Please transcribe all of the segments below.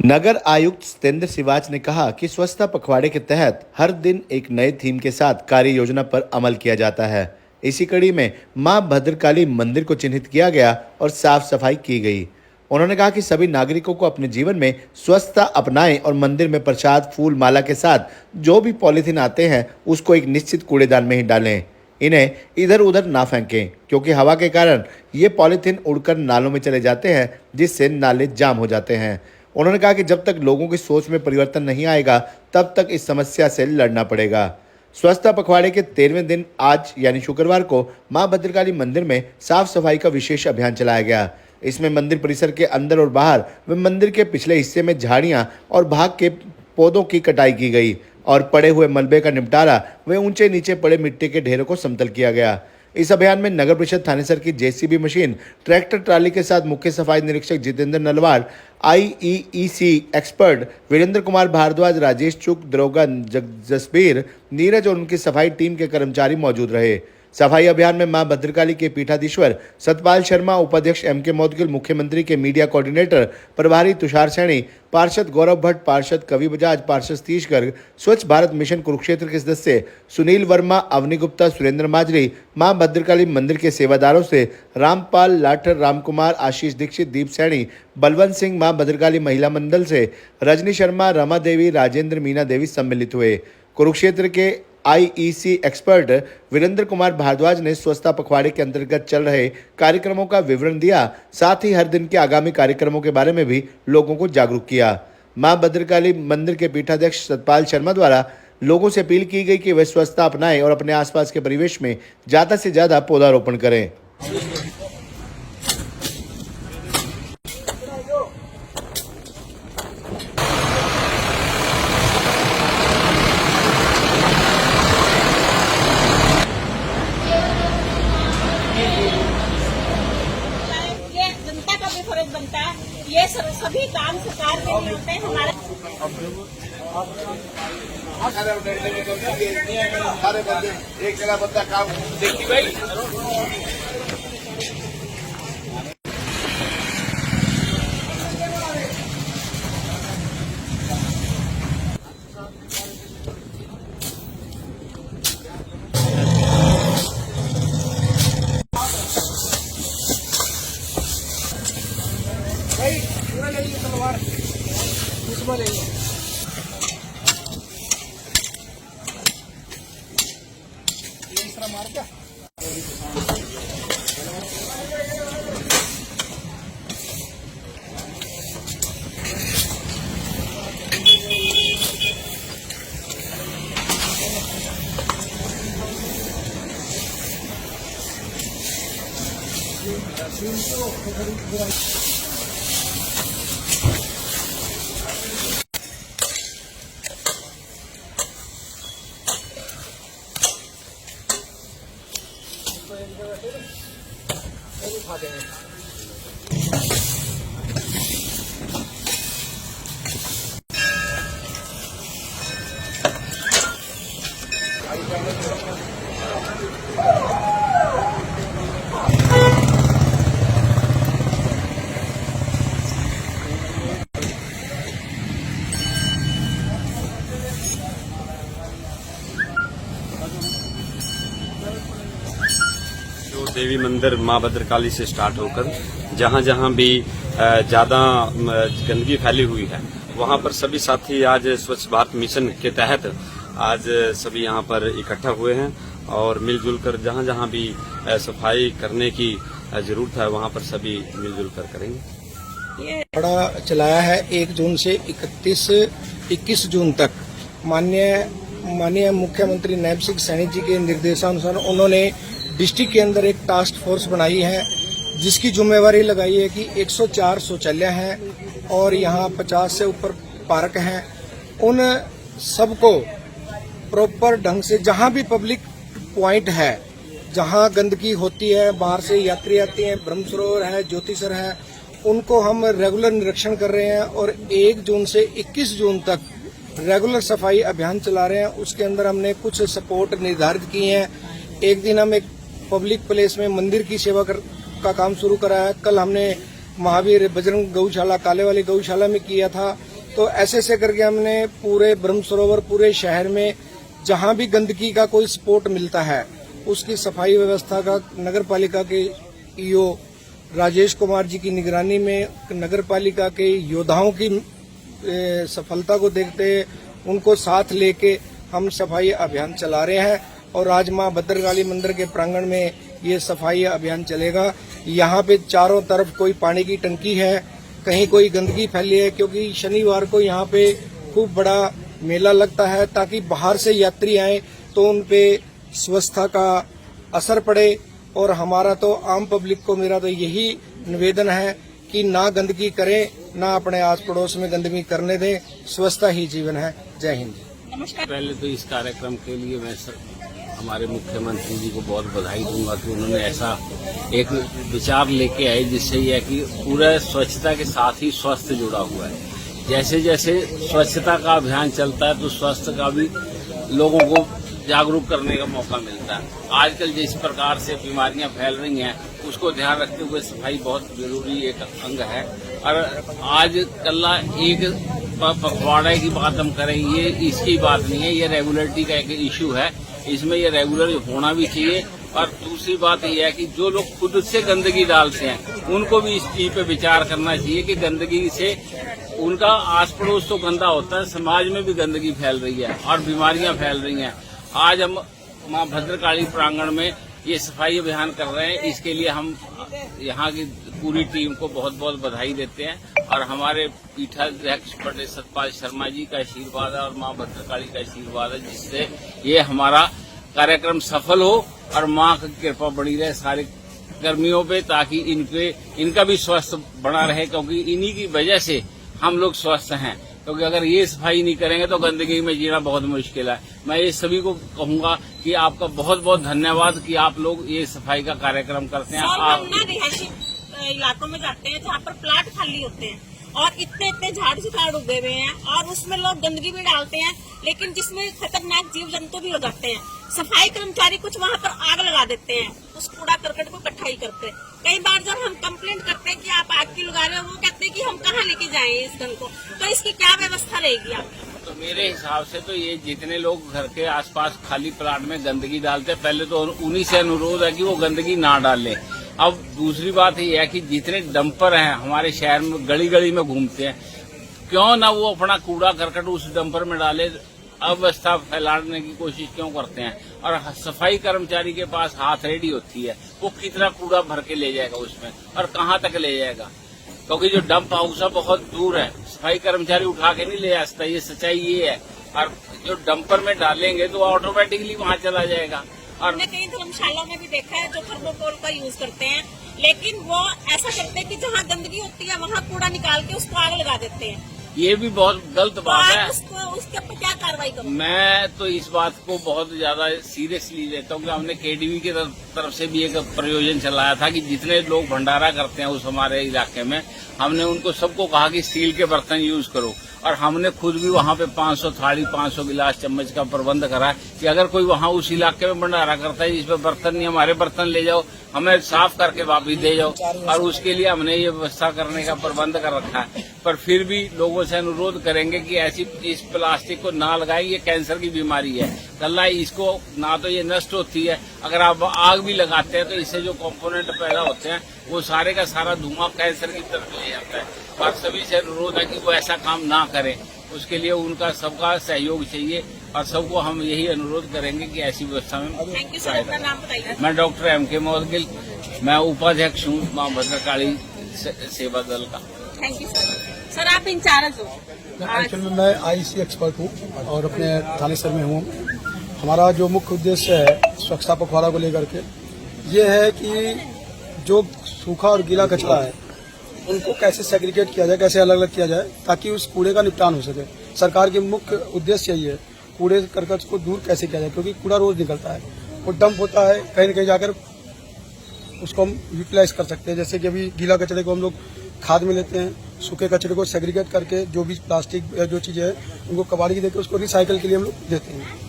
नगर आयुक्त सत्येंद्र सिवाच ने कहा कि स्वच्छता पखवाड़े के तहत हर दिन एक नए थीम के साथ कार्य योजना पर अमल किया जाता है। इसी कड़ी में मां भद्रकाली मंदिर को चिन्हित किया गया और साफ सफाई की गई। उन्होंने कहा कि सभी नागरिकों को अपने जीवन में स्वच्छता अपनाएं और मंदिर में प्रसाद फूल माला के साथ जो भी पॉलीथीन आते हैं उसको एक निश्चित कूड़ेदान में ही डालें। इन्हें इधर उधर ना फेंकें क्योंकि हवा के कारण ये पॉलीथीन उड़कर नालों में चले जाते हैं, जिससे नाले जाम हो जाते हैं। उन्होंने कहा कि जब तक लोगों की सोच में परिवर्तन नहीं आएगा तब तक इस समस्या से लड़ना पड़ेगा। स्वच्छता पखवाड़े के 13वें दिन आज यानी शुक्रवार को मां भद्रकाली मंदिर में साफ सफाई का विशेष अभियान चलाया गया। इसमें मंदिर परिसर के अंदर और बाहर व मंदिर के पिछले हिस्से में झाड़ियां और भाग के पौधों की कटाई की गई और पड़े हुए मलबे का निपटारा व ऊंचे नीचे पड़े मिट्टी के ढेरों को समतल किया गया। इस अभियान में नगर परिषद थानेसर की जेसीबी मशीन, ट्रैक्टर ट्राली के साथ मुख्य सफाई निरीक्षक जितेंद्र नलवार, आईईईसी एक्सपर्ट वीरेंद्र कुमार भारद्वाज, राजेश चुक, दरोगा जसबीर, नीरज और उनकी सफाई टीम के कर्मचारी मौजूद रहे। सफाई अभियान में मां भद्रकाली के पीठाधीश्वर सतपाल शर्मा, उपाध्यक्ष एमके मौदगिल, मुख्यमंत्री के मीडिया कोऑर्डिनेटर प्रभारी तुषार सैनी, पार्षद गौरव भट्ट, पार्षद कवि बजाज, पार्षद सतीश गर्ग, स्वच्छ भारत मिशन कुरुक्षेत्र के सदस्य सुनील वर्मा, अवनी गुप्ता, सुरेंद्र माजरी, मां भद्रकाली मंदिर के सेवादारों से रामपाल लाठर, रामकुमार, आशीष दीक्षित, दीप सैनी, बलवंत सिंह, मां भद्रकाली महिला मंडल से रजनी शर्मा, रमा देवी, राजेंद्र, मीना देवी सम्मिलित हुए। कुरुक्षेत्र के आईईसी एक्सपर्ट वीरेंद्र कुमार भारद्वाज ने स्वच्छता पखवाड़े के अंतर्गत चल रहे कार्यक्रमों का विवरण दिया, साथ ही हर दिन के आगामी कार्यक्रमों के बारे में भी लोगों को जागरूक किया। मां भद्रकाली मंदिर के पीठाध्यक्ष सतपाल शर्मा द्वारा लोगों से अपील की गई कि वे स्वच्छता अपनाएं और अपने आसपास के परिवेश में ज्यादा से ज्यादा पौधारोपण करें। फर्ज बनता है, ये सभी काम सरकार के लिए होते हैं। हमारे सारे बंदे एक जगह बंदा काम देखी भाई। पूरा लेंगे तलवार, दूसरा लेंगे। इस तरह मार क्या? उठा देंगे। देवी मंदिर मां भद्रकाली से स्टार्ट होकर जहां जहां भी ज्यादा गंदगी फैली हुई है वहां पर सभी साथी आज स्वच्छ भारत मिशन के तहत आज सभी यहां पर इकट्ठा हुए हैं और मिलजुल कर जहां जहां भी सफाई करने की जरूरत है वहां पर सभी मिलजुल कर करेंगे। बड़ा चलाया है 1 जून से 21 जून तक। माननीय मुख्यमंत्री नैब सिंह सैनी जी के निर्देशानुसार उन्होंने डिस्ट्रिक्ट के अंदर एक टास्क फोर्स बनाई है जिसकी जिम्मेवारी लगाई है कि 104 शौचालय हैं और यहाँ 50 से ऊपर पार्क हैं। उन सबको प्रॉपर ढंग से जहाँ भी पब्लिक पॉइंट है, जहाँ गंदगी होती है, बाहर से यात्री आते हैं, ब्रह्म सरोवर है, ज्योतिसर है, उनको हम रेगुलर निरीक्षण कर रहे हैं और 1 जून से 21 जून तक रेगुलर सफाई अभियान चला रहे हैं। उसके अंदर हमने कुछ सपोर्ट निर्धारित किए हैं। एक दिन हम एक पब्लिक प्लेस में मंदिर की सेवा का काम शुरू करा है। कल हमने महावीर बजरंग गौशाला, काले वाली गौशाला में किया था। तो ऐसे करके हमने पूरे ब्रह्म सरोवर पूरे शहर में जहां भी गंदगी का कोई स्पॉट मिलता है उसकी सफाई व्यवस्था का नगर पालिका के ईओ राजेश कुमार जी की निगरानी में नगर पालिका के योद्धाओं की सफलता को देखते उनको साथ लेके हम सफाई अभियान चला रहे हैं और आज मां भद्रकाली मंदिर के प्रांगण में ये सफाई अभियान चलेगा। यहाँ पे चारों तरफ कोई पानी की टंकी है, कहीं कोई गंदगी फैली है, क्योंकि शनिवार को यहाँ पे खूब बड़ा मेला लगता है ताकि बाहर से यात्री आए तो उन पे स्वच्छता का असर पड़े। और हमारा तो आम पब्लिक को मेरा तो यही निवेदन है कि ना गंदगी करें, ना अपने आस पड़ोस में गंदगी करने दें। स्वच्छता ही जीवन है। जय हिंद। नमस्कार। पहले तो इस कार्यक्रम के लिए मैं हमारे मुख्यमंत्री जी को बहुत बधाई दूंगा कि उन्होंने ऐसा एक विचार लेके आए जिससे यह कि पूरा स्वच्छता के साथ ही स्वास्थ्य जुड़ा हुआ है। जैसे जैसे स्वच्छता का अभियान चलता है तो स्वास्थ्य का भी लोगों को जागरूक करने का मौका मिलता है। आजकल जिस प्रकार से बीमारियां फैल रही हैं उसको ध्यान रखते हुए सफाई बहुत जरूरी एक अंग है। और आज कल एक पखवाड़े की बात हम करें, ये इसकी बात नहीं है, ये रेगुलरिटी का एक इश्यू है। इसमें ये रेगुलर होना भी चाहिए। और दूसरी बात यह है कि जो लोग खुद से गंदगी डालते हैं उनको भी इस चीज पे विचार करना चाहिए कि गंदगी से उनका आस पड़ोस तो गंदा होता है, समाज में भी गंदगी फैल रही है और बीमारियां फैल रही हैं। आज हम मां भद्रकाली प्रांगण में ये सफाई अभियान कर रहे हैं, इसके लिए हम यहाँ की पूरी टीम को बहुत बहुत बधाई देते हैं। और हमारे पीठाध्यक्ष पंडित सतपाल शर्मा जी का आशीर्वाद है और मां भद्रकाली का आशीर्वाद है जिससे ये हमारा कार्यक्रम सफल हो और मां की कृपा बनी रहे सारे कर्मियों पे, ताकि इनका भी स्वास्थ्य बना रहे, क्योंकि इन्हीं की वजह से हम लोग स्वस्थ हैं। क्योंकि अगर ये सफाई नहीं करेंगे तो गंदगी में जीना बहुत मुश्किल है। मैं ये सभी को कहूंगा कि आपका बहुत बहुत धन्यवाद कि आप लोग ये सफाई का कार्यक्रम करते हैं। आप रिहायशी इलाकों में जाते हैं जहाँ पर प्लाट खाली होते हैं और इतने इतने झाड़ उगे हुए हैं और उसमें लोग गंदगी भी डालते हैं, लेकिन जिसमें खतरनाक जीव जंतु भी हो जाते हैं। सफाई कर्मचारी कुछ वहाँ पर आग लगा देते हैं उस कूड़ा करकट को इकट्ठा ही करते। कई बार जब हम कंप्लेंट करते हैं कि आप आग क्यों लगा रहे हो, वो कहते हैं कि हम कहाँ लेके जाएं इस गंद को, तो इसकी क्या व्यवस्था रहेगी आप? तो मेरे हिसाब से तो ये जितने लोग घर के आसपास खाली प्लाट में गंदगी डालते हैं, पहले तो उन्हीं से अनुरोध है कि वो गंदगी ना डालें। अब दूसरी बात ये है कि जितने डंपर हैं हमारे शहर में गली गली में घूमते हैं, क्यों ना वो अपना कूड़ा करकट उस डंपर में डाले, अव्यवस्था फैलाने की कोशिश क्यों करते हैं? और सफाई कर्मचारी के पास हाथ रेडी होती है, वो कितना कूड़ा भर के ले जाएगा उसमें और कहाँ तक ले जाएगा? क्योंकि जो डंप हाउस है बहुत दूर है, सफाई कर्मचारी उठा के नहीं ले जा सकता, ये सच्चाई ये है। और जो डंपर में डालेंगे तो ऑटोमेटिकली वहाँ चला जाएगा। और हमने कई धर्मशालाओं में भी देखा है जो थर्मोकोल का यूज करते हैं, लेकिन वो ऐसा करते हैं कि जहाँ गंदगी होती है वहाँ कूड़ा निकाल के उसको आग लगा देते हैं। ये भी बहुत गलत बात है। उसके ऊपर क्या कार्रवाई करूं? मैं तो इस बात को बहुत ज्यादा सीरियसली लेता हूँ कि हमने केडीबी की तरफ से भी एक प्रयोजन चलाया था कि जितने लोग भंडारा करते हैं उस हमारे इलाके में, हमने उनको सबको कहा कि स्टील के बर्तन यूज करो। और हमने खुद भी वहाँ पे 500 थाली 500 गिलास चम्मच का प्रबंध करा कि अगर कोई वहाँ उस इलाके में भंडारा करता है जिसमें बर्तन नहीं, हमारे बर्तन ले जाओ, हमें साफ करके वापस दे जाओ। और उसके लिए हमने ये व्यवस्था करने का प्रबंध कर रखा है। पर फिर भी लोगों से अनुरोध करेंगे कि ऐसी इस प्लास्टिक को ना लगाएं, ये कैंसर की बीमारी है। कल्ला इसको ना तो ये नष्ट होती है, अगर आप आग भी लगाते हैं तो इससे जो कंपोनेंट पैदा होते हैं वो सारे का सारा धुआं कैंसर की तरफ ले जाता है। और सभी से अनुरोध है कि वो ऐसा काम ना करें, उसके लिए उनका सबका सहयोग चाहिए और सबको हम यही अनुरोध करेंगे कि ऐसी व्यवस्था में। Thank you sir. अपना नाम बताइए। मैं डॉक्टर MK मोदगिल, मैं उपाध्यक्ष हूँ मां भद्रकाली सेवा दल का। Thank you sir. सर आप इंचार्ज हो? एक्चुअली मैं IC एक्सपर्ट हूँ और अपने थानेसर में हूँ। हमारा जो मुख्य उद्देश्य है स्वच्छता पखवाड़ा को लेकर के ये है कि जो सूखा और गीला कचरा है उनको कैसे सेग्रीगेट किया जाए, कैसे अलग अलग किया जाए ताकि उस कूड़े का निपटान हो सके। सरकार की मुख्य उद्देश्य यही है कूड़े करकट को दूर कैसे किया जाए, क्योंकि कूड़ा रोज निकलता है, वो डंप होता है, कहीं न कहीं जाकर उसको हम यूटिलाइज कर सकते हैं। जैसे कि अभी गीला कचरे को हम लोग खाद में लेते हैं, सूखे कचरे को सेग्रीगेट करके जो भी प्लास्टिक जो चीज़ें हैं उनको कबाड़ी देकर उसको रिसाइकिल के लिए हम लोग देते हैं।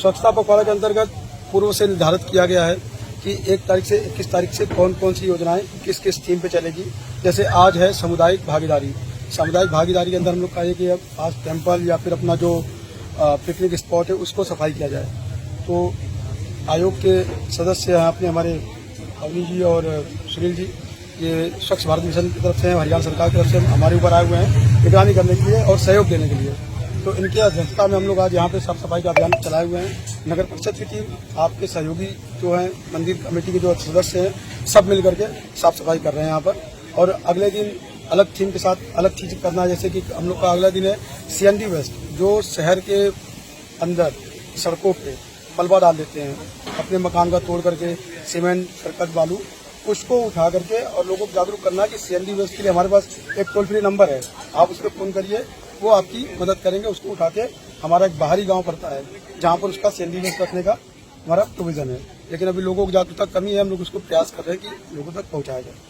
स्वच्छता पखवाड़ा के अंतर्गत पूर्व से निर्धारित किया गया है कि 1 तारीख से 21 तारीख से कौन कौन सी योजनाएं किस किस थीम पे चलेगी। जैसे आज है सामुदायिक भागीदारी, सामुदायिक भागीदारी के अंदर हम लोग कहे कि अब आज टेम्पल या फिर अपना जो पिकनिक स्पॉट है उसको सफाई किया जाए। तो आयोग के सदस्य हैं अपने हमारे अवनी जी और सुनील जी, ये स्वच्छ भारत मिशन की तरफ से हैं, हरियाणा सरकार की तरफ से हमारे ऊपर आए हुए हैं निगरानी करने के लिए और सहयोग देने के लिए। तो इनकी अध्यक्षता में हम लोग आज यहाँ पे साफ सफाई का अभियान चलाए हुए हैं। नगर परिषद की टीम, आपके सहयोगी जो हैं, मंदिर कमेटी के जो सदस्य हैं, सब मिल करके साफ सफाई कर रहे हैं यहाँ पर। और अगले दिन अलग थीम के साथ अलग चीज करना है, जैसे कि हम लोग का अगला दिन है CND वेस्ट, जो शहर के अंदर सड़कों पे मलबा डाल देते हैं, अपने मकान का तोड़ करके सीमेंट करकट बालू, उसको उठा करके और लोगों को जागरूक करना है कि CND वेस्ट के लिए हमारे पास एक टोल फ्री नंबर है, आप उस पर फोन करिए, वो आपकी मदद करेंगे। उसको उठा के हमारा एक बाहरी गांव पड़ता है जहां पर उसका CND वेस्ट रखने का हमारा प्रोविजन है, लेकिन अभी लोगों को जागरूकता कमी है। हम लोग उसको प्रयास कर रहे हैं कि लोगों तक पहुंचाया जाए।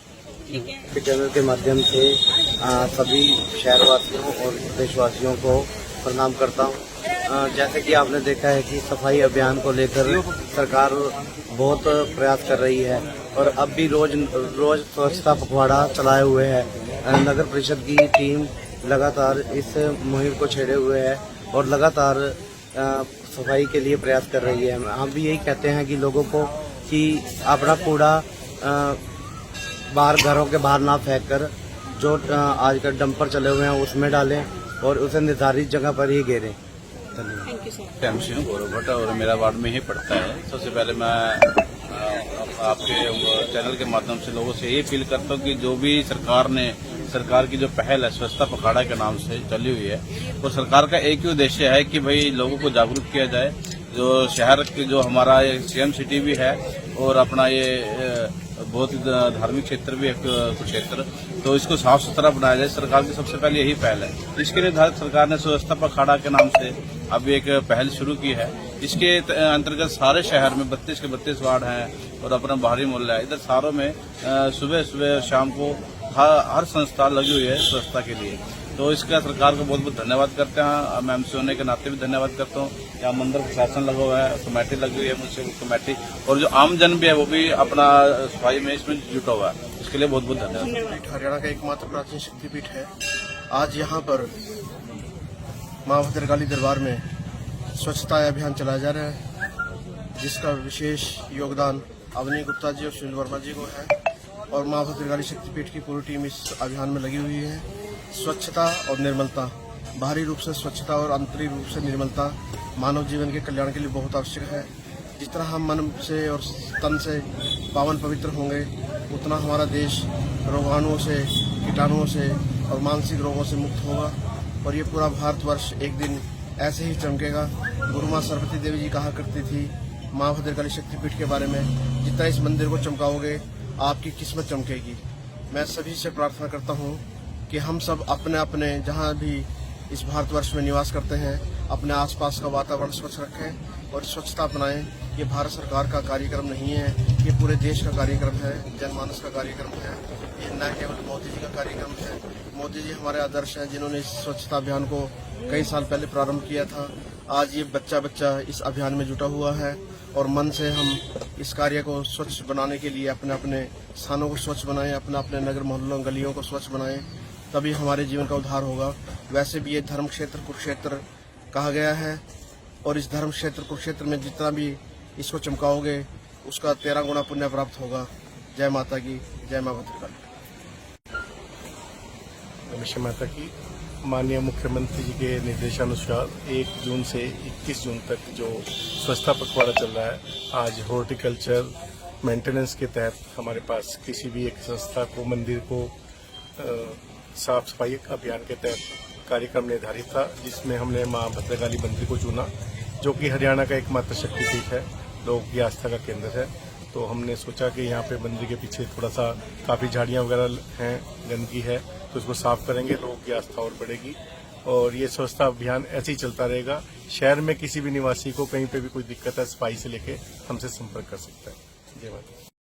चैनल के माध्यम से सभी शहरवासियों और देशवासियों को प्रणाम करता हूँ। जैसे कि आपने देखा है कि सफाई अभियान को लेकर सरकार बहुत प्रयास कर रही है और अब भी रोज स्वच्छता पखवाड़ा चलाए हुए है। नगर परिषद की टीम लगातार इस मुहिम को छेड़े हुए है और लगातार सफाई के लिए प्रयास कर रही है। हम भी यही कहते हैं कि लोगों को कि अपना कूड़ा बाहर, घरों के बाहर ना फेंक कर जो आजकल डंपर चले हुए हैं उसमें डालें और उसे निर्धारित जगह पर ही घेरें। Thank you sir. MC हूँ गौरव भट्ट और मेरा वार्ड में ही पड़ता है। सबसे पहले मैं आपके चैनल के माध्यम से लोगों से ये अपील करता हूँ कि जो भी सरकार की जो पहल है स्वच्छता पखवाड़ा के नाम से चली हुई है, वो सरकार का एक ही उद्देश्य है कि भाई लोगों को जागरूक किया जाए। जो शहर के जो हमारा CM सिटी भी है और अपना ये बहुत धार्मिक क्षेत्र भी है क्षेत्र, तो इसको साफ सुथरा बनाया जाए। सरकार की सबसे पहले यही पहल है। इसके लिए भारत सरकार ने स्वच्छता पखवाड़ा के नाम से अब एक पहल शुरू की है। इसके अंतर्गत सारे शहर में 32 के 32 वार्ड हैं और अपना बाहरी मोहल्ला है, इधर सारों में सुबह सुबह और शाम को हर संस्था लगी हुई है स्वच्छता के लिए। तो इसका सरकार को बहुत बहुत धन्यवाद करते हैं। मैं MC होने के नाते भी धन्यवाद करता हूँ। यहाँ मंदिर प्रशासन लगा हुआ है, कमेटी लगी हुई है, म्यूनसिपल कमेटी, और जो आम जन भी है वो भी अपना सफाई में इसमें जुटा हुआ है। इसके लिए बहुत बहुत धन्यवाद। हरियाणा का एकमात्र प्राचीन शक्तिपीठ है। आज यहाँ पर माँ भद्रकाली दरबार में स्वच्छता अभियान चलाया जा रहा है, जिसका विशेष योगदान अवनी गुप्ता जी और सुनील वर्मा जी को है और माँ भद्रकाली शक्तिपीठ की पूरी टीम इस अभियान में लगी हुई है। स्वच्छता और निर्मलता, बाहरी रूप से स्वच्छता और आंतरिक रूप से निर्मलता मानव जीवन के कल्याण के लिए बहुत आवश्यक है। जिस तरह हम मन से और तन से पावन पवित्र होंगे, उतना हमारा देश रोगाणुओं से, कीटाणुओं से और मानसिक रोगों से मुक्त होगा और ये पूरा भारतवर्ष एक दिन ऐसे ही चमकेगा। गुरु माँ सरस्वती देवी जी कहा करती थी माँ भद्रकाली शक्तिपीठ के बारे में, जितना इस मंदिर को चमकाओगे आपकी किस्मत चमकेगी। मैं सभी से प्रार्थना करता हूँ कि हम सब अपने अपने जहाँ भी इस भारतवर्ष में निवास करते हैं अपने आसपास का वातावरण स्वच्छ रखें और स्वच्छता अपनाएं। ये भारत सरकार का कार्यक्रम नहीं है, ये पूरे देश का कार्यक्रम है, जनमानस का कार्यक्रम है। ये न केवल मोदी जी का कार्यक्रम है। मोदी जी हमारे आदर्श हैं, जिन्होंने इस स्वच्छता अभियान को कई साल पहले प्रारंभ किया था। आज ये बच्चा इस अभियान में जुटा हुआ है और मन से हम इस कार्य को स्वच्छ बनाने के लिए अपने अपने स्थानों को स्वच्छ बनाएं, अपने अपने नगर मोहल्लों गलियों को स्वच्छ बनाएं, तभी हमारे जीवन का उद्धार होगा। वैसे भी ये धर्म क्षेत्र कुरुक्षेत्र कहा गया है और इस धर्म क्षेत्र कुरुक्षेत्र में जितना भी इसको चमकाओगे उसका 13 गुना पुण्य प्राप्त होगा। जय माता की, जय मां भद्रकाली। नमस्ते माता की। माननीय मुख्यमंत्री जी के निर्देशानुसार 1 जून से 21 जून तक जो स्वच्छता पखवाड़ा चल रहा है, आज हॉर्टिकल्चर मेंटेनेंस के तहत हमारे पास किसी भी एक संस्था को, मंदिर को साफ सफाई अभियान के तहत कार्यक्रम निर्धारित था, जिसमें हमने मां भद्रकाली मंदिर को चुना, जो कि हरियाणा का एकमात्र शक्तिपीठ है, लोगों की आस्था का केंद्र है। तो हमने सोचा कि यहाँ पे मंदिर के पीछे थोड़ा सा काफ़ी झाड़ियाँ वगैरह हैं, गंदगी है, तो उसको साफ करेंगे, लोगों की आस्था और बढ़ेगी और ये स्वच्छता अभियान ऐसे ही चलता रहेगा। शहर में किसी भी निवासी को कहीं पे भी कोई दिक्कत है सफाई से लेके हमसे संपर्क कर सकता है। जय माता।